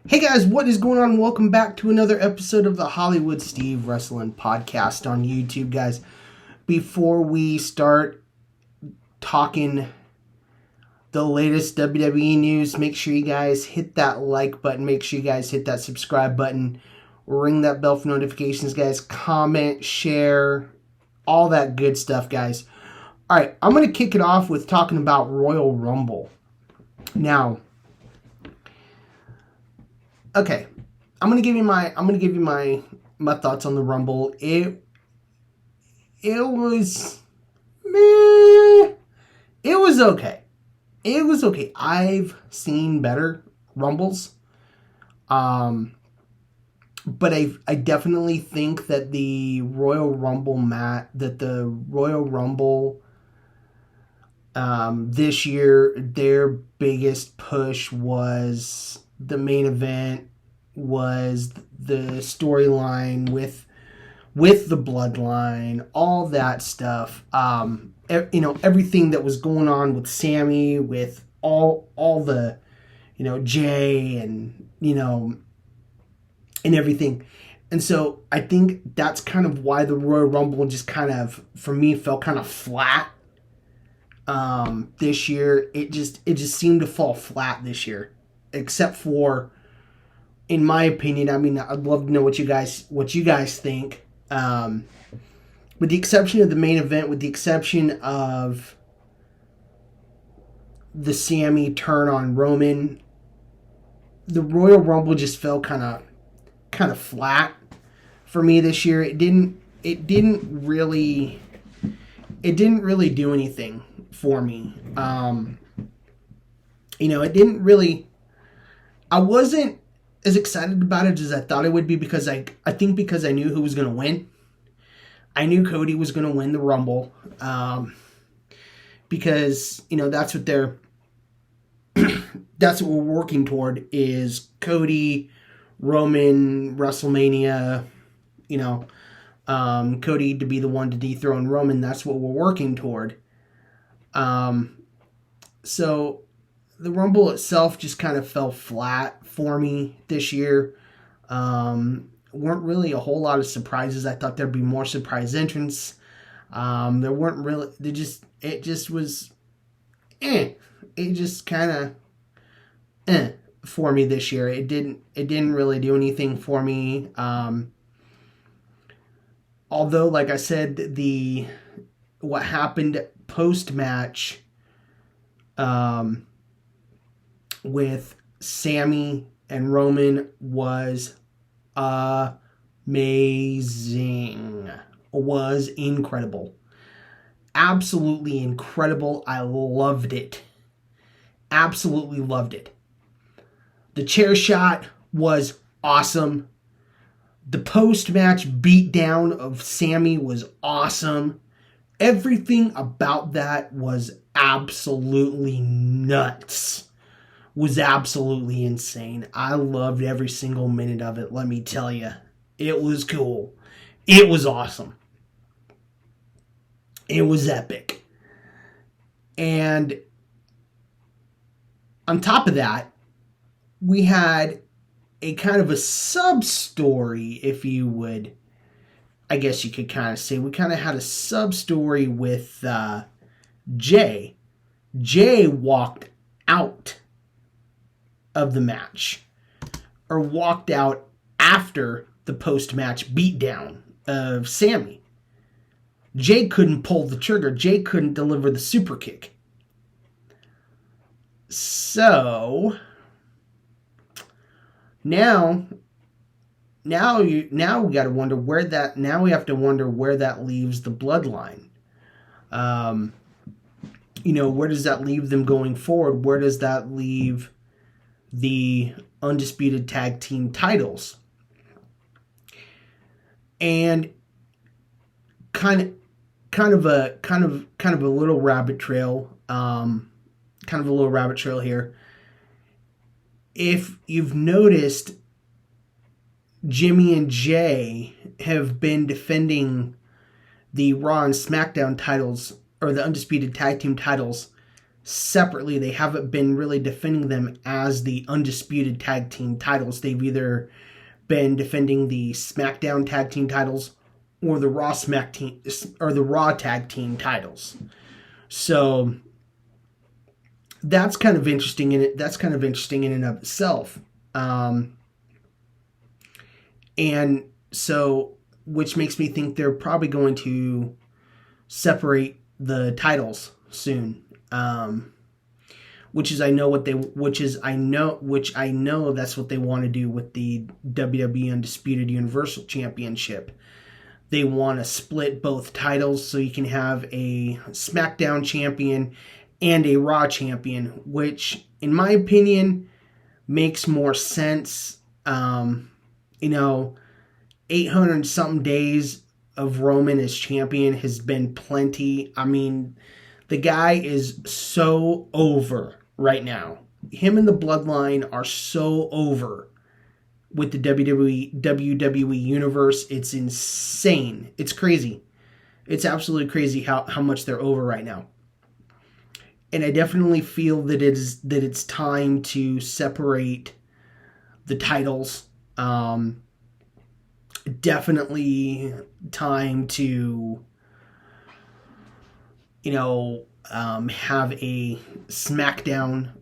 Hey guys, what is going on? Welcome back to another episode of the Hollywood Steve Wrestling Podcast on YouTube, guys. Before we start talking the latest WWE news, make sure you guys hit that like button. Make sure you guys hit that subscribe button. Ring that bell for notifications, guys. Comment, share, all that good stuff, guys. All right, I'm going to kick it off with talking about Royal Rumble. Now, okay, I'm gonna give you my thoughts on the Rumble. It was meh. It was okay. It was okay. I've seen better Rumbles. But I definitely think that the Royal Rumble this year, their biggest push was the main event, was the storyline with the Bloodline, all that stuff. Everything that was going on with Sami, with all the, Jay and, and everything. And so I think that's kind of why the Royal Rumble just kind of, for me, felt kind of flat. This year, it just seemed to fall flat this year, except for, in my opinion. I mean, I'd love to know what you guys think. With the exception of the main event, with the exception of the Sami turn on Roman, the Royal Rumble just fell kind of flat for me this year. It didn't really do anything for me. It didn't really. I wasn't as excited about it as I thought it would be, because I think because I knew who was going to win. I knew Cody was going to win the Rumble, because that's what that's what we're working toward, is Cody, Roman, WrestleMania. Cody to be the one to dethrone Roman. That's what we're working toward. So the Rumble itself just kind of fell flat for me this year. Weren't really a whole lot of surprises. I thought there'd be more surprise entrants. There weren't really. It just was, It just kind of, for me this year. It didn't really do anything for me. Although, like I said, what happened post match, with Sami and Roman was amazing. Was incredible. Absolutely incredible. I loved it. Absolutely loved it. The chair shot was awesome. The post-match beatdown of Sami was awesome. Everything about that was absolutely nuts. Was absolutely insane. I loved every single minute of it, let me tell you. It was cool. It was awesome. It was epic. And on top of that, we had a kind of a sub-story, if you would, I guess you could kind of say. We kind of had a sub-story with Jay. Jay walked out of the match, or walked out after the post-match beatdown of Sami. Jay couldn't pull the trigger. Jay couldn't deliver the super kick. So now we got to wonder where that. Now we have to wonder where that leaves the Bloodline. Where does that leave them going forward? Where does that leave the undisputed tag team titles? And kind of a little rabbit trail. Here. If you've noticed, Jimmy and Jay have been defending the Raw and SmackDown titles, or the undisputed tag team titles, separately. They haven't been really defending them as the undisputed tag team titles. They've either been defending the SmackDown tag team titles or the Raw tag team titles. So that's kind of interesting in it. That's kind of interesting in and of itself. And so, which makes me think they're probably going to separate the titles soon. Which I know that's what they want to do with the WWE Undisputed Universal Championship. They want to split both titles so you can have a SmackDown champion and a Raw champion, which, in my opinion, makes more sense. 800 something days of Roman as champion has been plenty. I mean, the guy is so over right now. Him and the Bloodline are so over with the WWE Universe. It's insane. It's crazy. It's absolutely crazy how much they're over right now. And I definitely feel that it's time to separate the titles. Definitely time to, have a SmackDown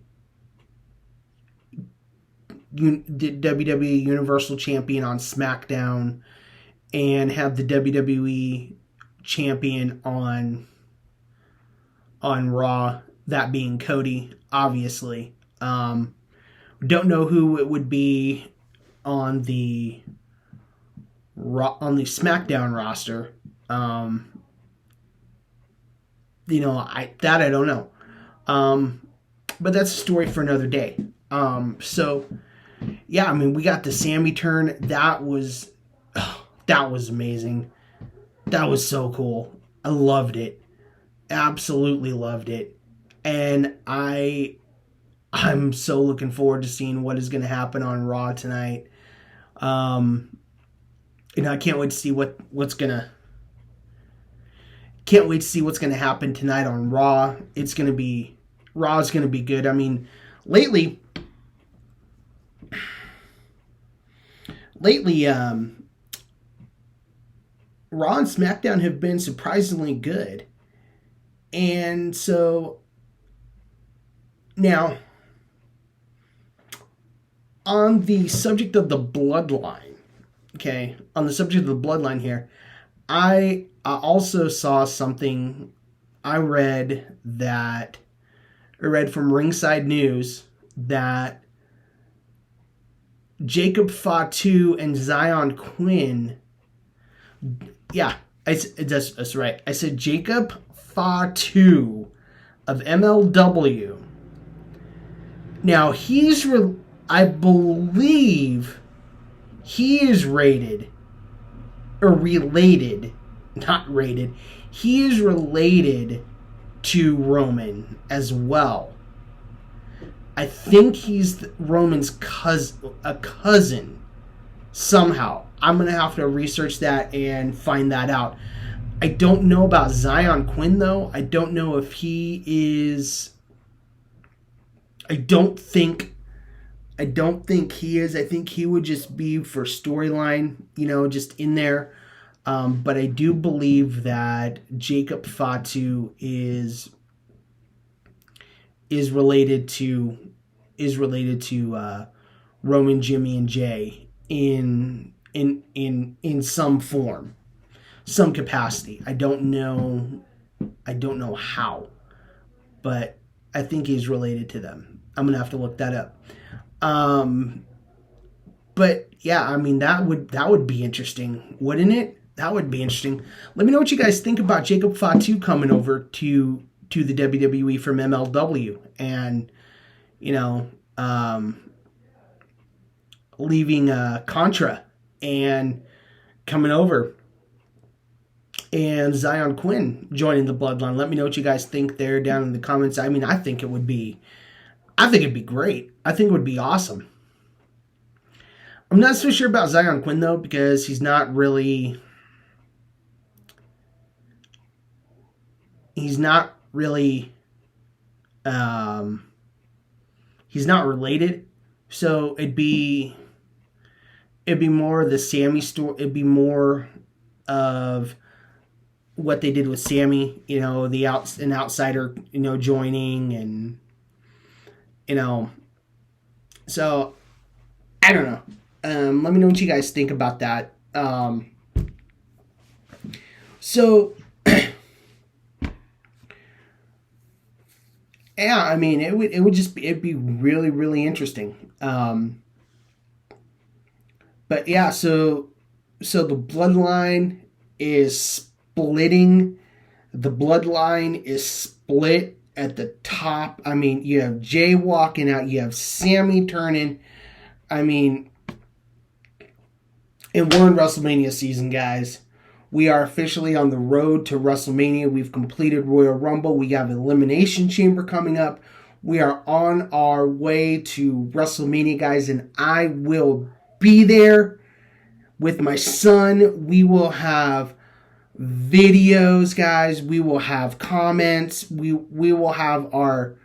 WWE Universal Champion on SmackDown and have the WWE Champion on Raw, that being Cody, obviously. Don't know who it would be on the SmackDown roster. I don't know. But that's a story for another day. So yeah, I mean, we got the Sami turn. That was amazing. That was so cool. I loved it. Absolutely loved it. And I'm so looking forward to seeing what is going to happen on Raw tonight. I can't wait to see what's gonna happen tonight on Raw. Raw's gonna be good. I mean, lately, Raw and SmackDown have been surprisingly good. And so now, on the subject of the Bloodline, here, I also saw something. I read from Ringside News that Jacob Fatu and Zion Quinn. Yeah, that's right. I said Jacob Fatu of MLW. Now I believe he is related. He is related to Roman as well. I think he's Roman's cousin somehow. I'm going to have to research that and find that out. I don't know about Zion Quinn, though. I don't know if he is... I don't think he is. I think he would just be for storyline, just in there. But I do believe that Jacob Fatu is related to Roman, Jimmy, and Jay in some form, some capacity. I don't know how, but I think he's related to them. I'm gonna have to look that up. But yeah, I mean, that would be interesting, wouldn't it? That would be interesting. Let me know what you guys think about Jacob Fatu coming over to the WWE from MLW and, leaving Contra and coming over, and Zion Quinn joining the Bloodline. Let me know what you guys think there down in the comments. I mean, I think it'd be great. I think it would be awesome. I'm not so sure about Zion Quinn, though, because he's not really He's not related, so it'd be more of the Sami story. It'd be more of what they did with Sami. An outsider, joining, and so I don't know. Let me know what you guys think about that. So yeah, I mean, it'd be really, really interesting. But yeah, so the bloodline is splitting. The bloodline is split at the top. I mean, you have Jay walking out. You have Sami turning. I mean, and we're in WrestleMania season, guys. We are officially on the road to WrestleMania. We've completed Royal Rumble. We have Elimination Chamber coming up. We are on our way to WrestleMania, guys, and I will be there with my son. We will have videos, guys. We will have comments. We will have our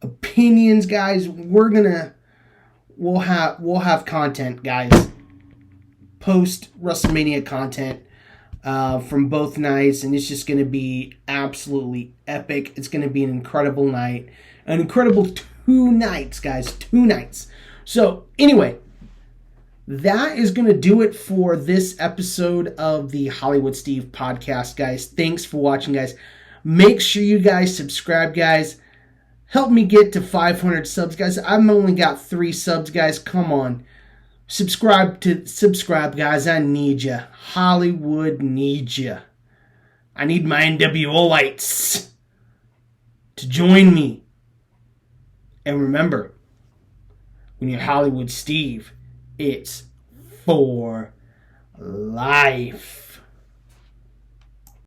opinions, guys. We'll have content, guys. Post WrestleMania content from both nights, and it's just going to be absolutely epic. It's going to be an incredible night. An incredible 2 nights, guys. 2 nights. So, anyway, that is going to do it for this episode of the Hollywood Steve podcast, guys. Thanks for watching, guys. Make sure you guys subscribe, guys. Help me get to 500 subs, guys. I've only got 3 subs, guys. Come on. Subscribe, guys. I need you. Hollywood needs you. I need my NWOites to join me. And remember, when you're Hollywood Steve, it's for life.